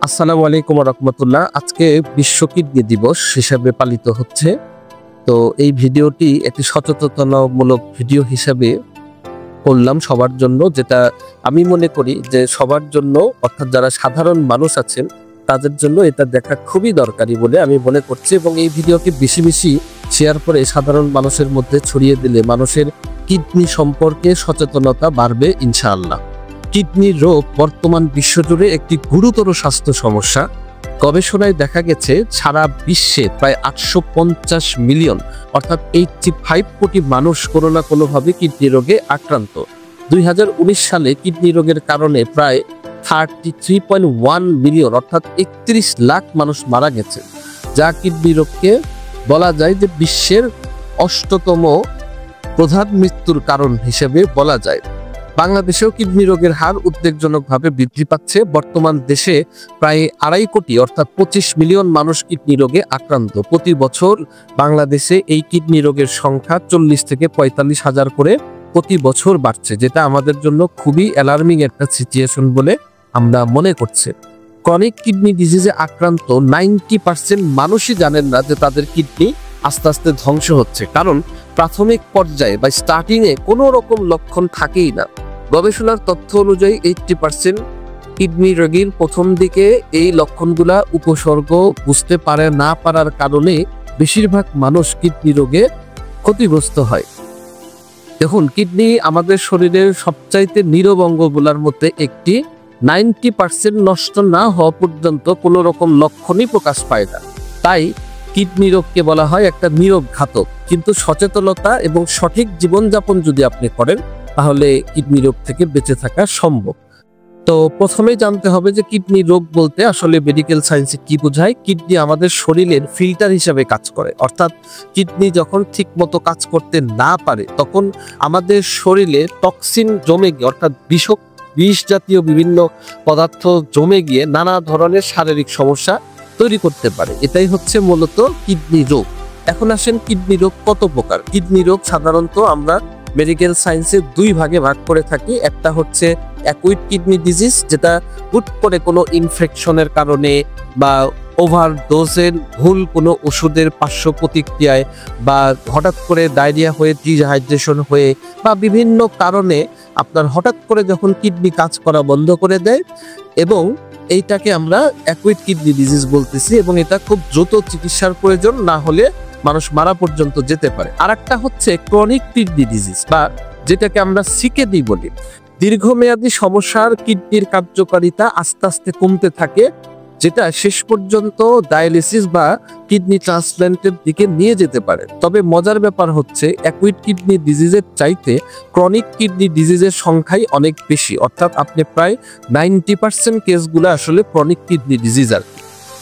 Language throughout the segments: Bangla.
আসসালামু আলাইকুম রহমতুল্লাহ। আজকে বিশ্ব কিডনি দিবস হিসাবে পালিত হচ্ছে। তো এই ভিডিওটি একটি সচেতনতামূলক ভিডিও হিসাবে করলাম সবার জন্য, যেটা আমি মনে করি যে সবার জন্য, অর্থাৎ যারা সাধারণ মানুষ আছেন তাদের জন্য এটা দেখা খুবই দরকারি বলে আমি মনে করছি। এবং এই ভিডিওকে বেশি বেশি শেয়ার করে সাধারণ মানুষের মধ্যে ছড়িয়ে দিলে মানুষের কিডনি সম্পর্কে সচেতনতা বাড়বে ইনশাআল্লাহ। কিডনি রোগ বর্তমান বিশ্বজুড়ে একটি গুরুতর স্বাস্থ্য সমস্যা। গবেষণায় দেখা গেছে সারা বিশ্বে প্রায় 850 মিলিয়ন অর্থাৎ 85 কোটি মানুষ কোনো না কোনোভাবে কিডনি রোগে আক্রান্ত। 2019 সালে কিডনি রোগের কারণে প্রায় 33.1 মিলিয়ন অর্থাৎ 31 লাখ মানুষ মারা গেছে, যা কিডনি রোগকে বলা যায় যে বিশ্বের 8তম প্রধান মৃত্যুর কারণ হিসেবে বলা যায়। বাংলাদেশেও কিডনি রোগের হার উদ্বেগজনকভাবে বৃদ্ধি পাচ্ছে। বর্তমান দেশে প্রায় 2.5 কোটি অর্থাৎ 25 মিলিয়ন মানুষ কিডনি রোগে আক্রান্ত। প্রতি বছর বাংলাদেশে এই কিডনি রোগের সংখ্যা 40 থেকে 45 হাজার করে প্রতি বছর বাড়ছে, যেটা আমাদের জন্য খুবই অ্যালার্মিং একটা সিচুয়েশন বলে আমরা মনে করছি। ক্রনিক কিডনি ডিজিজে আক্রান্ত 90% মানুষই জানেন না যে তাদের কিডনি আস্তে আস্তে ধ্বংস হচ্ছে, কারণ প্রাথমিক পর্যায়ে বা স্টার্টিংয়ে কোনো রকম লক্ষণ থাকেই না। গবেষণার তথ্য অনুযায়ী 80% কিডনি রোগীর প্রথম দিকে এই লক্ষণগুলা উপসর্গ বুঝতে পারে না পারার কারণে বেশিরভাগ মানুষ কিডনি রোগে ক্ষতিগ্রস্ত হয়। দেখুন, কিডনি আমাদের শরীরের সবচাইতে নীরব অঙ্গগুলোর মধ্যে একটি। 90% নষ্ট না হওয়া পর্যন্ত কোনো রকম লক্ষণই প্রকাশ পায় না। তাই কিডনি রোগকে বলা হয় একটা নীরব ঘাতক। কিন্তু সচেতনতা এবং সঠিক জীবনযাপন যদি আপনি করেন তাহলে কিডনি রোগ থেকে বেঁচে থাকা সম্ভব। তো প্রথমে জানতে হবে যে কিডনি রোগ বলতে আসলে মেডিকেল সায়েন্সে কি বোঝায়। কিডনি আমাদের শরীরের ফিল্টার হিসাবে কাজ করে, অর্থাৎ কিডনি যখন ঠিক মতো কাজ করতে না পারে তখন আমাদের শরীরে টক্সিন জমে গিয়ে, অর্থাৎ বিষ জাতীয় বিভিন্ন পদার্থ জমে গিয়ে নানা ধরনের শারীরিক সমস্যা তৈরি করতে পারে। এটাই হচ্ছে মূলত কিডনি রোগ। এখন আসেন, কিডনি রোগ কত প্রকার। কিডনি রোগ সাধারণত আমরা মেডিকেল সায়েন্সে 2 ভাগে ভাগ করে থাকি। একটা হচ্ছে অ্যাকুইট কিডনি ডিজিজ, যেটা হুট করে কোনো ইনফেকশনের কারণে বা ওভারডোজের ভুল কোনো ওষুধের পার্শ্ব প্রতিক্রিয়ায় বা হঠাৎ করে ডায়রিয়া হয়ে ডিহাইড্রেশন হয়ে বা বিভিন্ন কারণে আপনার হঠাৎ করে যখন কিডনি কাজ করা বন্ধ করে দেয়, এবং এইটাকে আমরা অ্যাকুইট কিডনি ডিজিজ বলতেছি। এবং এটা খুব দ্রুত চিকিৎসার প্রয়োজন, না হলে মানুষ মারা পর্যন্ত যেতে পারে। আর একটা হচ্ছে ক্রনিক কিডনি ডিজিজ, বা যেটাকে আমরা সিকেডি বলি। দীর্ঘমেয়াদী সমস্যার কিডনির কার্যকারিতা আস্তে আস্তে কমতে থাকে, যেটা শেষ পর্যন্ত ডায়ালিসিস বা কিডনি ট্রান্সপ্ল্যান্টের দিকে নিয়ে যেতে পারে। তবে মজার ব্যাপার হচ্ছে অ্যাকুইট কিডনি ডিজিজের চাইতে ক্রনিক কিডনি ডিজিজের সংখ্যাই অনেক বেশি, অর্থাৎ আপনি প্রায় 90% কেসগুলো আসলে ক্রনিক কিডনি ডিজিজ। আর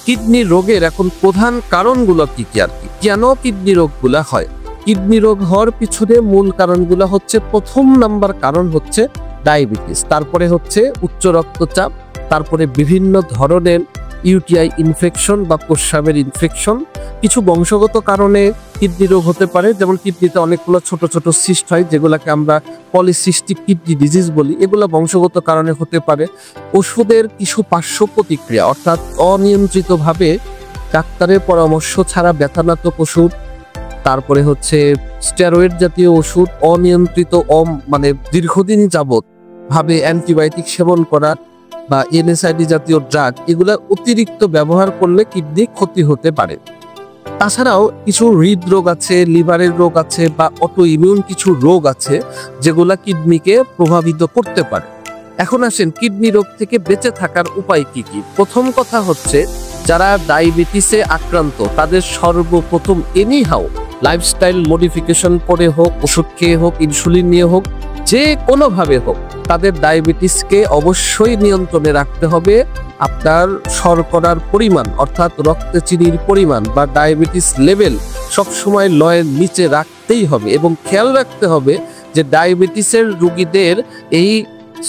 কিডনি রোগের এখন প্রধান কারণগুলো কি কি আর কি, কেন কিডনি রোগগুলা হয়? কিডনি রোগ হওয়ার পিছনে মূল কারণগুলো হচ্ছে, প্রথম নাম্বার কারণ হচ্ছে ডায়াবেটিস, তারপরে হচ্ছে উচ্চ রক্তচাপ, তারপরে বিভিন্ন ধরনের ইউটিআই ইনফেকশন বা প্রস্রাবের ইনফেকশন। কিছু বংশগত কারণে কিডনি রোগ হতে পারে, যেমন কিডনিতে অনেকগুলো ছোট ছোট সিস্ট হয়, যেগুলোকে আমরা পলিসিস্টিক কিডনি ডিজিজ বলি। এগুলো বংশগত কারণে হতে পারে। ওষুধের কিছু পার্শ্ব প্রতিক্রিয়া, অর্থাৎ অনিয়ন্ত্রিতভাবে ডাক্তারের পরামর্শ ছাড়া ব্যথানাশক ওষুধ, তারপরে হচ্ছে স্টেরয়েড জাতীয় ওষুধ, অনিয়ন্ত্রিত দীর্ঘদিন যাবত ভাবে অ্যান্টিবায়োটিক সেবন করা বা এনএসআইডি জাতীয় ড্রাগ, এগুলা অতিরিক্ত ব্যবহার করলে কিডনি ক্ষতি হতে পারে। তাছাড়াও কিছু হৃদরোগ আছে, লিভারের রোগ আছে, বা অটো ইমিউন কিছু রোগ আছে যেগুলা কিডনিকে প্রভাবিত করতে পারে। এখন আসেন, কিডনি রোগ থেকে বেঁচে থাকার উপায় কি কি। প্রথম কথা হচ্ছে, যারা ডায়াবেটিসে আক্রান্ত তাদের সর্বপ্রথম এনিহাউ লাইফস্টাইল মডিফিকেশন করে হোক, ওষুধ খেয়ে হোক, ইনসুলিন নিয়ে হোক, যে কোনোভাবে হোক, তাদের ডায়াবেটিসকে অবশ্যই নিয়ন্ত্রণে রাখতে হবে। আপনার শর্করার পরিমাণ, অর্থাৎ রক্তে চিনির পরিমাণ বা ডায়াবেটিস লেভেল সবসময় লয়ের নিচে রাখতেই হবে। এবং খেয়াল রাখতে হবে যে ডায়াবেটিসের রোগীদের এই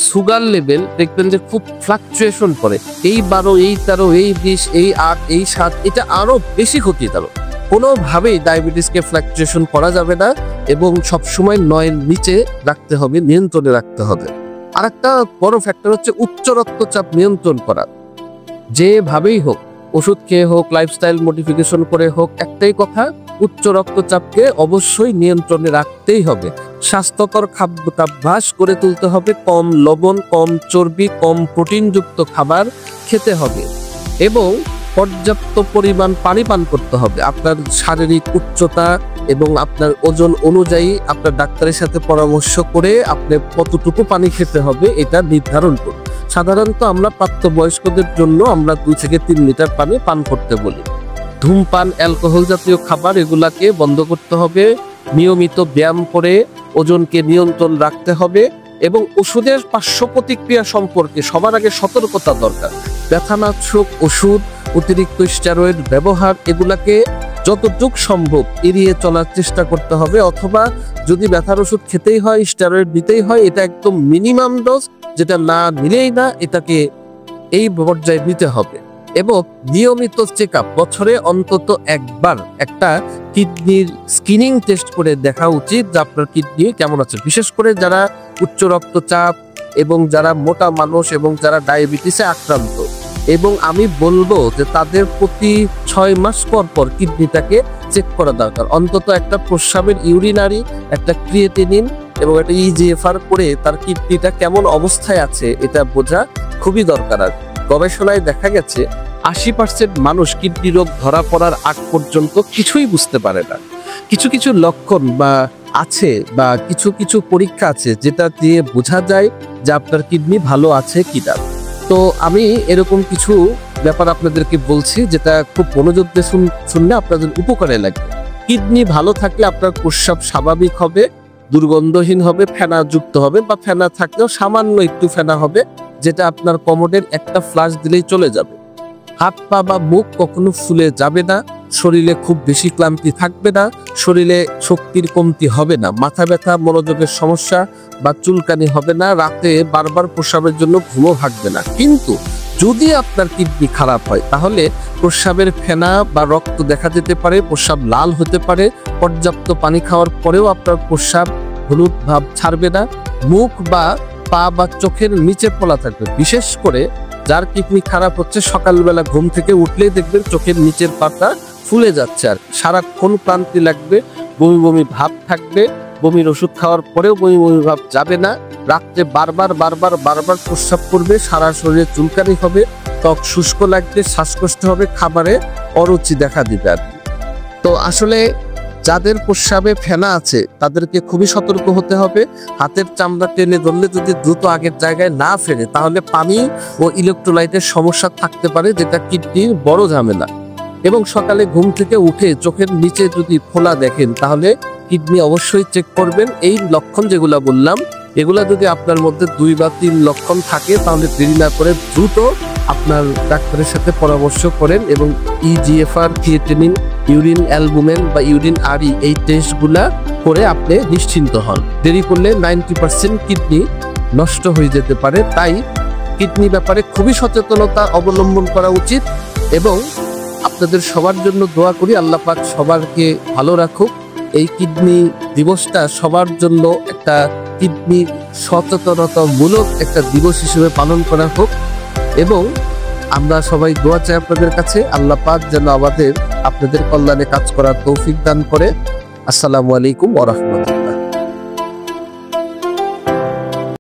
সুগার লেভেল দেখবেন যে খুব ফ্লাকচুয়েশন করে, এই 12, এই 13, এই 20, এই 8, এই 7, এটা আরো বেশি ক্ষতিকারক। কোনোভাবেই ডায়াবেটিসকে ফ্লাকচুয়েশন করা যাবে না এবং সবসময় 9-এর নিচে রাখতে হবে, নিয়ন্ত্রণে রাখতে হবে। আরেকটা বড় ফ্যাক্টর হচ্ছে উচ্চ রক্তচাপ নিয়ন্ত্রণ করা। যেভাবেই হোক, ওষুধ খেয়ে হোক, লাইফস্টাইল মডিফিকেশন করে হোক, একটাই কথা, উচ্চ রক্তচাপকে অবশ্যই নিয়ন্ত্রণে রাখতেই হবে। স্বাস্থ্যকর খাদ্যাভ্যাস করে তুলতে হবে, কম লবণ, কম চর্বি, কম প্রোটিনযুক্ত খাবার খেতে হবে এবং পর্যাপ্ত পরিমাণ পানি পান করতে হবে। আপনার শারীরিক উচ্চতা এবং আপনার ওজন অনুযায়ী আপনার ডাক্তারের সাথে পরামর্শ করে আপনি কতটুকু পানি খেতে হবে এটা নির্ধারণ করুন। সাধারণত আমরা প্রাপ্তবয়স্কদের জন্য আমরা 2 থেকে 3 লিটার পানি পান করতে বলি। ধূমপান, অ্যালকোহল জাতীয় খাবার এগুলাকে বন্ধ করতে হবে। নিয়মিত ব্যায়াম করে ওজনকে নিয়ন্ত্রণ রাখতে হবে এবং ওষুধের পার্শ্ব প্রতিক্রিয়া সম্পর্কে সবার আগে সতর্কতা দরকার। ব্যথানাশক ওষুধ, অতিরিক্ত স্টেরয়েড ব্যবহার এগুলাকে যতটুকু সম্ভব এড়িয়ে চলার চেষ্টা করতে হবে, অথবা যদি ব্যথার ওষুধ খেতেই হয়, স্টেরয়েড নিতেই হয়, এটা একদম মিনিমাম ডোজ, যেটা না নিলেই না, এটাকে এই পর্যায়ে নিতে হবে। এবং নিয়মিত চেকআপ, বছরে অন্তত একবার একটা কিডনির স্ক্রিনিং টেস্ট করে দেখা উচিত যে আপনার কিডনি কেমন আছে। বিশেষ করে যারা উচ্চ রক্তচাপ এবং যারা মোটা মানুষ এবং যারা ডায়াবেটিসে আক্রান্ত, এবং আমি বলবো যে তাদের প্রতি 6 মাস পর পর কিডনিটাকে চেক করা দরকার। অন্তত একটা প্রস্রাবের ইউরিনারি, একটা ক্রিয়েটিনিন এবং একটা ইজিএফআর করে তার কিডনিটা কেমন অবস্থায় আছে এটা বোঝা খুবই দরকার। আর গবেষণায় দেখা গেছে 80% মানুষ কিডনি রোগ ধরা পড়ার আগ পর্যন্ত কিছুই বুঝতে পারে না। কিছু কিছু লক্ষণ বা আছে বা কিছু কিছু পরীক্ষা আছে যেটা দিয়ে বোঝা যায় যে আপনার কিডনি ভালো আছে কিনা। তো আমি এরকম কিছু ব্যাপার আপনাদেরকে বলছি যেটা খুব মনোযোগ দিয়ে শুনলে আপনাদের উপকারে লাগবে। কিডনি ভালো থাকলে আপনার প্রস্রাব স্বাভাবিক হবে, দুর্গন্ধহীন হবে, ফেনা যুক্ত হবে, বা ফেনা থাকলেও সামান্য একটু ফেনা হবে, যেটা আপনার কমোডের একটা ফ্লাশ দিলেই চলে যাবে। হাত পা বা মুখ কখনো ফুলে যাবে না, শরীরে খুব বেশি ক্লান্তি থাকবে না, শরীরে শক্তির কমতি হবে না, মাথা ব্যথা, মনোযোগের সমস্যা বা চুলকানি হবে না, রাতে বারবার প্রস্রাবের জন্য ঘুমও ভাঙবে না। কিন্তু যদি আপনার কিডনি খারাপ হয় তাহলে প্রস্রাবের ফেনা বা রক্ত দেখা যেতে পারে, প্রস্রাব লাল হতে পারে, পর্যাপ্ত পানি খাওয়ার পরেও আপনার প্রস্রাব হলুদ ভাব ছাড়বে না, মুখ বা পা বা চোখের নিচে ফোলা থাকবে। বিশেষ করে যার কিডনি খারাপ হচ্ছে, সকালবেলা ঘুম থেকে উঠলেই দেখবেন চোখের নিচের পাতা ফুলে যাচ্ছে, আর সারাক্ষণ ক্লান্তি লাগবে, বমি বমি ভাব থাকবে, বমির ওষুধ খাওয়ার পরেও বমি বমি ভাব যাবে না, রাত্রে বারবার বারবার বারবার প্রস্রাব করবে, সারা শরীরে চুলকানি হবে, ত্বক শুষ্ক লাগবে, শ্বাসকষ্ট হবে, খাবারে অরুচি দেখা দিবে আর কি। তো আসলে যাদের প্রস্রাবে ফেনা আছে তাদেরকে খুবই সতর্ক হতে হবে। হাতের চামড়া টেনে ধরলে যদি দ্রুত আগের জায়গায় না ফেরে তাহলে পানি ও ইলেকট্রোলাইটের সমস্যা থাকতে পারে, যেটা কিডনির বড় ঝামেলা। এবং সকালে ঘুম থেকে উঠে চোখের নিচে যদি ফোলা দেখেন তাহলে কিডনি অবশ্যই চেক করবেন। এই লক্ষণ যেগুলা বললাম এগুলা যদি আপনার মধ্যে 2 বা 3 লক্ষণ থাকে তাহলে দেরি না করে দ্রুত আপনার ডাক্তারের সাথে পরামর্শ করেন এবং ইজিএফআর, ক্রিয়েটিনিন, ইউরিন অ্যালবুমিন বা ইউরিন আরই এই টেস্টগুলা করে আপনি নিশ্চিন্ত হন। দেরি করলে 90% কিডনি নষ্ট হয়ে যেতে পারে। তাই কিডনি ব্যাপারে খুবই সচেতনতা অবলম্বন করা উচিত এবং আপনাদের সবার জন্য দোয়া করি আল্লাহ পাক সবারকে ভালো রাখুক। এই কিডনি দিবসটা সবার জন্য একটা কিডনি সচেতনতামূলক একটা দিবস হিসেবে পালন করা হোক এবং আমরা সবাই দোয়া চাই আপনাদের কাছে, আল্লাহ পাক যেন আমাদের আপনাদের কল্যাণে কাজ করার তৌফিক দান করে। আসসালামু আলাইকুম ওয়া রাহমাতুল্লাহ।